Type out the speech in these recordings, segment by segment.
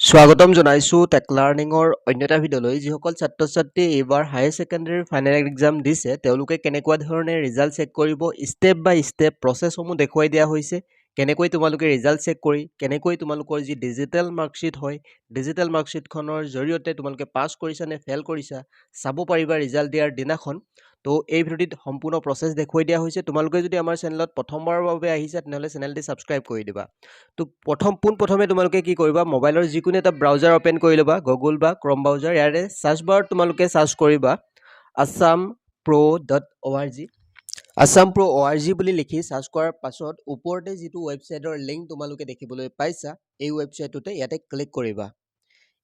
স্বাগতম জনাইছো টেক লাৰ্ণিঙৰ অন্য এটা ভিডিঅ'লৈ যিসকল ছাত্ৰ ছাত্ৰী এইবাৰ হায়াৰ ছেকেণ্ডেৰী ফাইনেল এক্সাম দিছে তেওঁলোকে কেনেকুৱা ধৰণে ৰিজাল্ট চেক কৰিব ষ্টেপ বাই ষ্টেপ প্ৰচেছসমূহ দেখুৱাই দিয়া হৈছে কেনেকৈ তোমালোকে ৰিজাল্ট চেক কৰি কেনেকৈ তোমালোকৰ যি ডিজিটেল মাৰ্কশ্বিট হয় ডিজিটেল মাৰ্কশ্বিটখনৰ জৰিয়তে তোমালোকে পাছ কৰিছা নে ফেল কৰিছা চাব পাৰিবা ৰিজাল্ট দিয়াৰ দিনাখন তো এই ভিডিঅ'টিত সম্পূৰ্ণ প্ৰচেছ দেখুৱাই দিয়া হৈছে তোমালোকে যদি আমাৰ চেনেলত প্ৰথমবাৰৰ বাবে আহিছা তেনেহ'লে চেনেলটি ছাবস্ক্ৰাইব কৰি দিবা তো পোনপ্ৰথমে তোমালোকে কি কৰিবা মোবাইলৰ যিকোনো এটা ব্ৰাউজাৰ ওপেন কৰি ল'বা গুগল বা ক্ৰম ব্ৰাউজাৰ ইয়াৰে সাৰ্চ বাৰত তোমালোকে সাৰ্চ কৰিবা assampro.org assampro.org বুলি লিখি সাৰ্চ কৰাৰ পাছত ওপৰতে যিটো ৱেবছাইটৰ লিংক তোমালোকে দেখিবলৈ পাইছা এই ৱেবছাইটটোতে ইয়াতে ক্লিক কৰিবা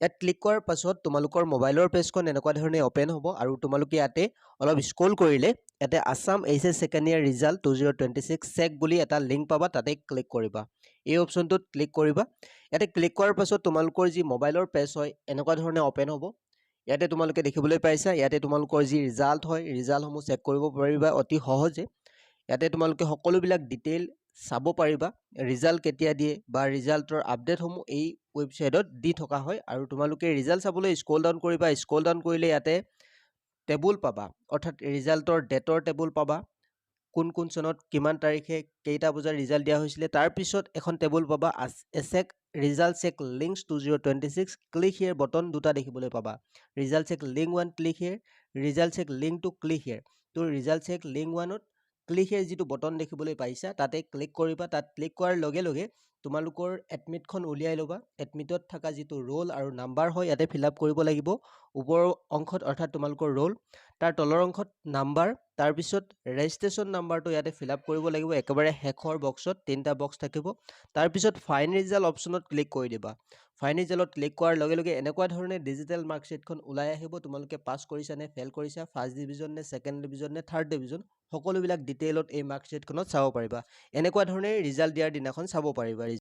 ইয়াত ক্লিক কৰাৰ পাছত তোমালোকৰ মোবাইলৰ পেজখন এনেকুৱা ধৰণে ওপেন হ'ব আৰু তোমালোকে ইয়াতে অলপ স্ক্ৰল কৰিলে ইয়াতে Assam HS second year result 2026 check বুলি এটা লিংক পাবা তাতে ক্লিক কৰিবা এই অপশ্যনটোত ক্লিক কৰিবা ইয়াতে ক্লিক কৰাৰ পাছত তোমালোকৰ যি মোবাইলৰ পেজ হয় এনেকুৱা ধৰণে ওপেন হ'ব ইয়াতে তোমালোকে দেখিবলৈ পাইছা ইয়াতে তোমালোকৰ যি ৰিজাল্ট হয় ৰিজাল্টসমূহ চেক কৰিব পাৰিবা অতি সহজে ইয়াতে তোমালোকে সকলোবিলাক ডিটেইল চাব পাৰিবা ৰিজাল্ট কেতিয়া দিয়ে বা ৰিজাল্টৰ আপডেটসমূহ এই ৱেবছাইটত দি থকা হয় আৰু তোমালোকে ৰিজাল্ট চাবলৈ স্ক্ৰল ডাউন কৰিবা স্ক্ৰল ডাউন কৰিলে ইয়াতে টেবুল পাবা অৰ্থাৎ ৰিজাল্টৰ ডেটৰ টেবুল পাবা কোন কোন চনত কিমান তাৰিখে কেইটা বজাৰ ৰিজাল্ট দিয়া হৈছিলে তাৰ পিছত এখন টেবুল পাবা এছেক ৰিজাল্ট চেক লিংকছ 2026 ক্লিক হিয়াৰ বটন দুটা দেখিবলৈ পাবা ৰিজাল্ট চেক লিংক 1 ক্লিক হিয়াৰ ৰিজাল্ট চেক লিংক 2 ক্লিক হিয়াৰ তো ৰিজাল্ট চেক লিংক 1ত ক্লিক হিয়াৰ যিটো বটন দেখিবলৈ পাইছা তাতে ক্লিক কৰিবা তাত ক্লিক কৰাৰ লগে লগে তোমালোকৰ এডমিটখন উলিয়াই ল'বা এডমিটত থকা যিটো ৰোল আৰু নাম্বাৰ হয় ইয়াতে ফিল আপ কৰিব লাগিব ওপৰৰ অংশত অৰ্থাৎ তোমালোকৰ ৰোল তাৰ তলৰ অংশত নাম্বাৰ তাৰপিছত ৰেজিষ্ট্ৰেশ্যন নাম্বাৰটো ইয়াতে ফিল আপ কৰিব লাগিব একেবাৰে শেষৰ বক্সত তিনিটা বক্স থাকিব তাৰপিছত ফাইন ৰিজাল্ট অপশ্যনত ক্লিক কৰি দিবা ফাইন ৰিজাল্টত ক্লিক কৰাৰ লগে লগে এনেকুৱা ধৰণে ডিজিটেল মাৰ্কশ্বিটখন ওলাই আহিব তোমালোকে পাছ কৰিছা নে ফেল কৰিছা ফাৰ্ষ্ট ডিভিজন নে ছেকেণ্ড ডিভিজন নে থাৰ্ড ডিভিজন সকলোবিলাক ডিটেইলত এই মাৰ্কশ্বিটখনত চাব পাৰিবা এনেকুৱা ধৰণে ৰিজাল্ট দিয়াৰ দিনাখন চাব পাৰিবা